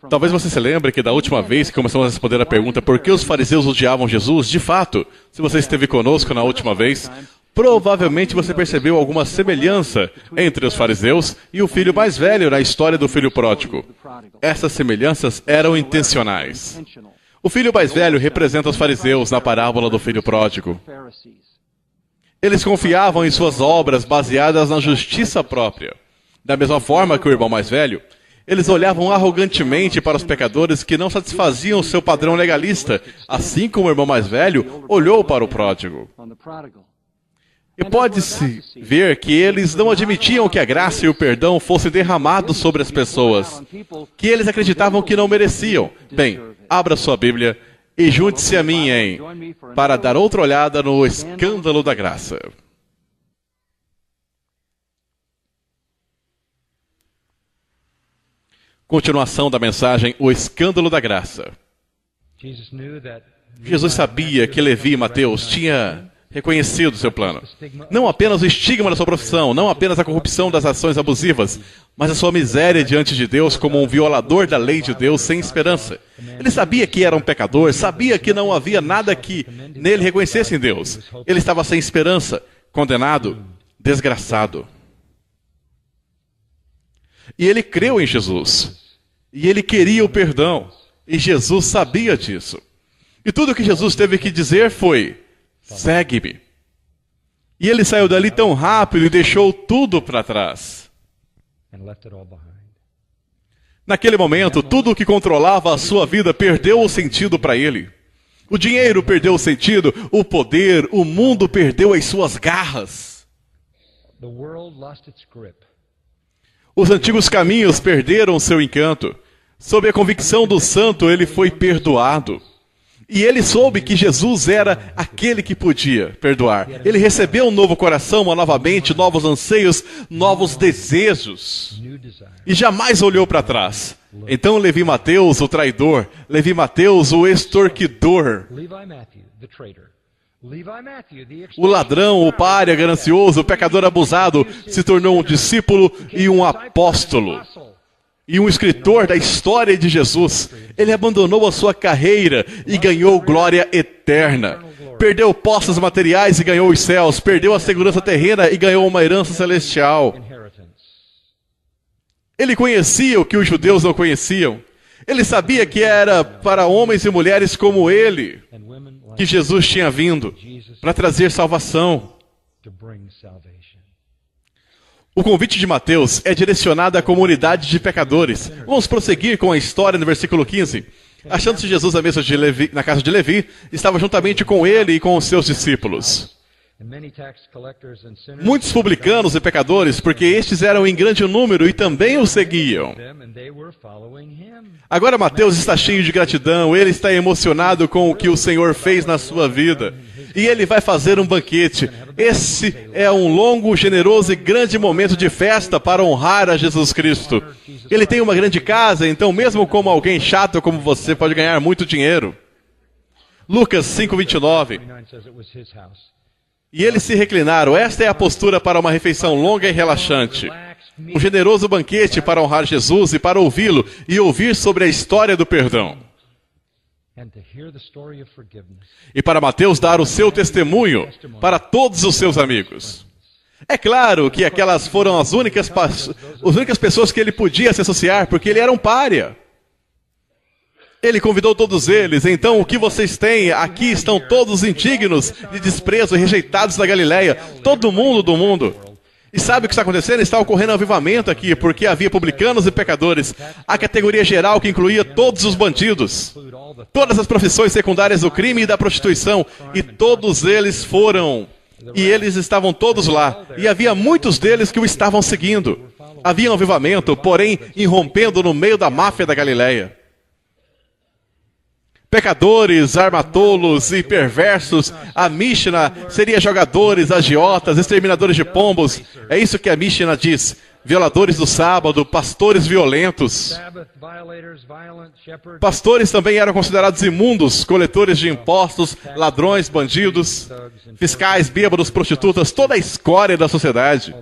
Talvez você se lembre que da última vez que começamos a responder a pergunta por que os fariseus odiavam Jesus, de fato, se você esteve conosco na última vez, provavelmente você percebeu alguma semelhança entre os fariseus e o filho mais velho na história do filho pródigo. Essas semelhanças eram intencionais. O filho mais velho representa os fariseus na parábola do filho pródigo. Eles confiavam em suas obras baseadas na justiça própria. Da mesma forma que o irmão mais velho, eles olhavam arrogantemente para os pecadores que não satisfaziam o seu padrão legalista, assim como o irmão mais velho olhou para o pródigo. E pode-se ver que eles não admitiam que a graça e o perdão fossem derramados sobre as pessoas, que eles acreditavam que não mereciam. Bem, abra sua Bíblia e junte-se a mim para dar outra olhada no escândalo da graça. Continuação da mensagem, o escândalo da graça. Jesus sabia que Levi e Mateus tinham reconhecido seu plano. Não apenas o estigma da sua profissão, não apenas a corrupção das ações abusivas, mas a sua miséria diante de Deus como um violador da lei de Deus sem esperança. Ele sabia que era um pecador, sabia que não havia nada que nele reconhecesse em Deus. Ele estava sem esperança, condenado, desgraçado. E ele creu em Jesus. E ele queria o perdão. E Jesus sabia disso. E tudo o que Jesus teve que dizer foi: segue-me. E ele saiu dali tão rápido e deixou tudo para trás. Naquele momento, tudo o que controlava a sua vida perdeu o sentido para ele. O dinheiro perdeu o sentido, o poder, o mundo perdeu as suas garras. Os antigos caminhos perderam seu encanto. Sob a convicção do santo, ele foi perdoado. E ele soube que Jesus era aquele que podia perdoar. Ele recebeu um novo coração, uma nova mente, novos anseios, novos desejos. E jamais olhou para trás. Então Levi Mateus, o traidor, Levi Mateus, o extorquidor, o ladrão, o pária ganancioso, o pecador abusado, se tornou um discípulo e um apóstolo. E um escritor da história de Jesus. Ele abandonou a sua carreira e ganhou glória eterna. Perdeu posses materiais e ganhou os céus. Perdeu a segurança terrena e ganhou uma herança celestial. Ele conhecia o que os judeus não conheciam. Ele sabia que era para homens e mulheres como ele que Jesus tinha vindo para trazer salvação. O convite de Mateus é direcionado à comunidade de pecadores. Vamos prosseguir com a história no versículo 15. Achando-se Jesus à mesa de Levi, na casa de Levi, estava juntamente com ele e com os seus discípulos muitos publicanos e pecadores, porque estes eram em grande número e também o seguiam. Agora Mateus está cheio de gratidão, ele está emocionado com o que o Senhor fez na sua vida. E ele vai fazer um banquete. Esse é um longo, generoso e grande momento de festa para honrar a Jesus Cristo. Ele tem uma grande casa, então mesmo como alguém chato como você pode ganhar muito dinheiro. Lucas 5:29. E eles se reclinaram. Esta é a postura para uma refeição longa e relaxante. Um generoso banquete para honrar Jesus e para ouvi-lo e ouvir sobre a história do perdão. E para Mateus dar o seu testemunho para todos os seus amigos. É claro que aquelas foram as únicas pessoas que ele podia se associar, porque ele era um pária. Ele convidou todos eles. Então o que vocês têm? Aqui estão todos indignos de desprezo e rejeitados da Galileia. Todo mundo do mundo. E sabe o que está acontecendo? Está ocorrendo um avivamento aqui, porque havia publicanos e pecadores. A categoria geral que incluía todos os bandidos. Todas as profissões secundárias do crime e da prostituição. E todos eles foram. E eles estavam todos lá. E havia muitos deles que o estavam seguindo. Havia um avivamento, porém irrompendo no meio da máfia da Galileia. Pecadores, armatolos e perversos, a Mishnah seria jogadores, agiotas, exterminadores de pombos. É isso que a Mishnah diz. Violadores do sábado, pastores violentos. Pastores também eram considerados imundos, coletores de impostos, ladrões, bandidos, fiscais, bêbados, prostitutas, toda a escória da sociedade.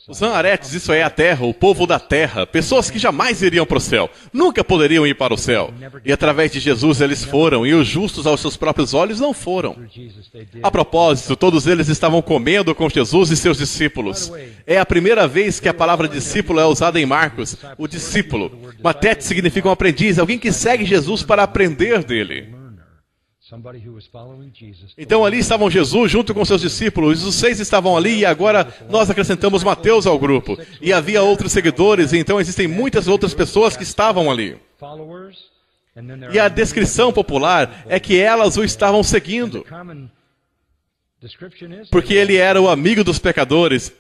Os Anharetes, isso é a terra, o povo da terra, pessoas que jamais iriam para o céu, nunca poderiam ir para o céu. E através de Jesus eles foram, e os justos aos seus próprios olhos não foram. A propósito, todos eles estavam comendo com Jesus e seus discípulos. É a primeira vez que a palavra discípulo é usada em Marcos, o discípulo. Matete significa um aprendiz, alguém que segue Jesus para aprender dele. Então ali estavam Jesus junto com seus discípulos, os 6 estavam ali e agora nós acrescentamos Mateus ao grupo. E havia outros seguidores, e então existem muitas outras pessoas que estavam ali. E a descrição popular é que elas o estavam seguindo. Porque ele era o amigo dos pecadores.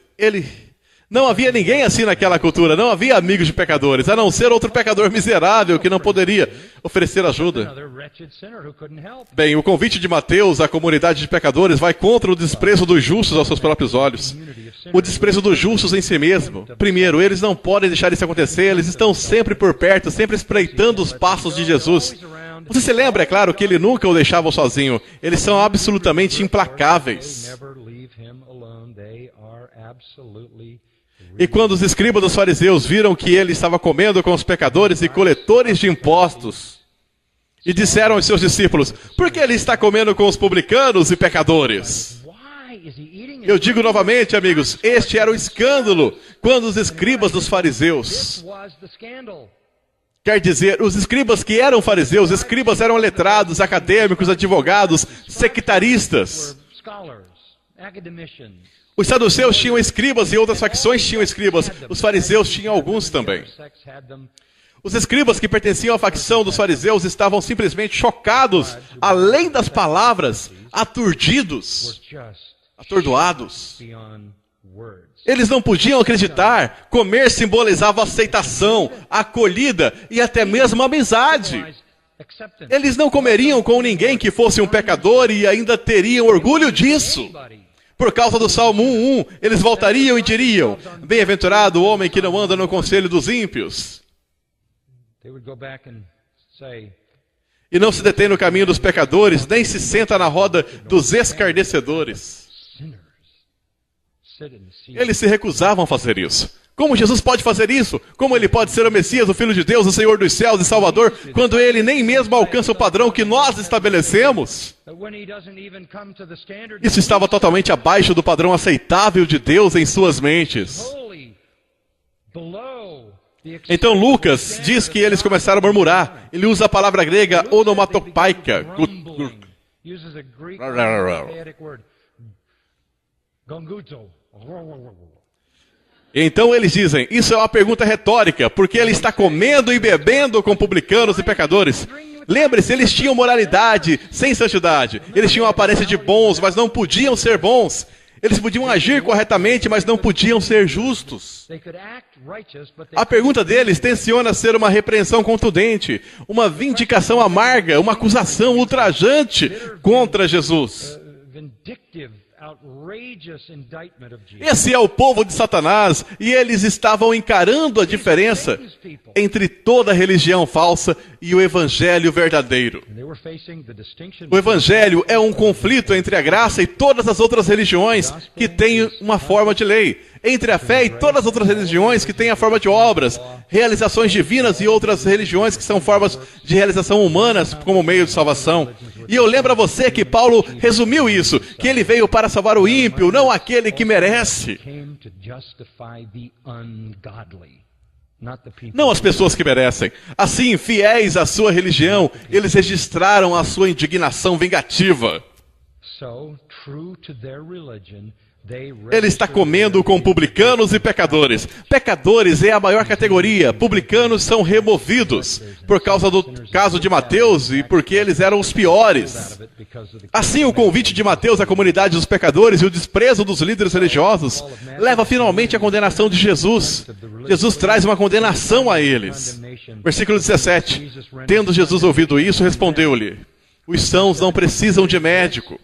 Não havia ninguém assim naquela cultura, não havia amigos de pecadores, a não ser outro pecador miserável que não poderia oferecer ajuda. Bem, o convite de Mateus à comunidade de pecadores vai contra o desprezo dos justos aos seus próprios olhos. O desprezo dos justos em si mesmo. Primeiro, eles não podem deixar isso acontecer, eles estão sempre por perto, sempre espreitando os passos de Jesus. Você se lembra, é claro, que ele nunca o deixava sozinho. Eles são absolutamente implacáveis. E quando os escribas dos fariseus viram que ele estava comendo com os pecadores e coletores de impostos, e disseram aos seus discípulos, por que ele está comendo com os publicanos e pecadores? Eu digo novamente, amigos, este era o escândalo quando os escribas dos fariseus... Quer dizer, os escribas que eram fariseus, escribas eram letrados, acadêmicos, advogados, sectaristas. Os saduceus tinham escribas e outras facções tinham escribas. Os fariseus tinham alguns também. Os escribas que pertenciam à facção dos fariseus estavam simplesmente chocados, além das palavras, aturdidos, atordoados. Eles não podiam acreditar. Comer simbolizava aceitação, acolhida e até mesmo amizade. Eles não comeriam com ninguém que fosse um pecador e ainda teriam orgulho disso. Por causa do Salmo 1:1, eles voltariam e diriam, bem-aventurado o homem que não anda no conselho dos ímpios. E não se detém no caminho dos pecadores, nem se senta na roda dos escarnecedores. Eles se recusavam a fazer isso. Como Jesus pode fazer isso? Como ele pode ser o Messias, o Filho de Deus, o Senhor dos céus e Salvador, quando ele nem mesmo alcança o padrão que nós estabelecemos? Isso estava totalmente abaixo do padrão aceitável de Deus em suas mentes. Então Lucas diz que eles começaram a murmurar. Ele usa a palavra grega onomatopaika. Então eles dizem, isso é uma pergunta retórica, porque ele está comendo e bebendo com publicanos e pecadores. Lembre-se, eles tinham moralidade sem santidade. Eles tinham a aparência de bons, mas não podiam ser bons. Eles podiam agir corretamente, mas não podiam ser justos. A pergunta deles tenciona ser uma repreensão contundente, uma vindicação amarga, uma acusação ultrajante contra Jesus. Esse é o povo de Satanás, e eles estavam encarando a diferença entre toda a religião falsa e o evangelho verdadeiro. O evangelho é um conflito entre a graça e todas as outras religiões que têm uma forma de lei, entre a fé e todas as outras religiões que têm a forma de obras, realizações divinas e outras religiões que são formas de realização humanas como meio de salvação. E eu lembro a você que Paulo resumiu isso, que ele veio para salvar o ímpio, não aquele que merece. Não as pessoas que merecem. Assim, fiéis à sua religião, eles registraram a sua indignação vingativa. Ele está comendo com publicanos e pecadores. Pecadores é a maior categoria. Publicanos são removidos por causa do caso de Mateus e porque eles eram os piores. Assim, o convite de Mateus à comunidade dos pecadores e o desprezo dos líderes religiosos leva finalmente à condenação de Jesus. Jesus traz uma condenação a eles. Versículo 17. Tendo Jesus ouvido isso, respondeu-lhe, os sãos não precisam de médico.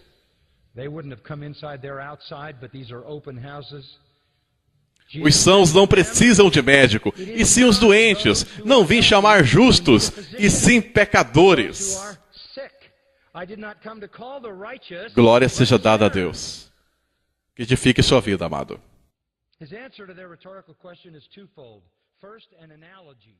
Os sãos não precisam de médico, e sim os doentes. Não vim chamar justos, e sim pecadores. Glória seja dada a Deus. Que edifique sua vida, amado. His answer to their rhetorical question is twofold. First, an analogy.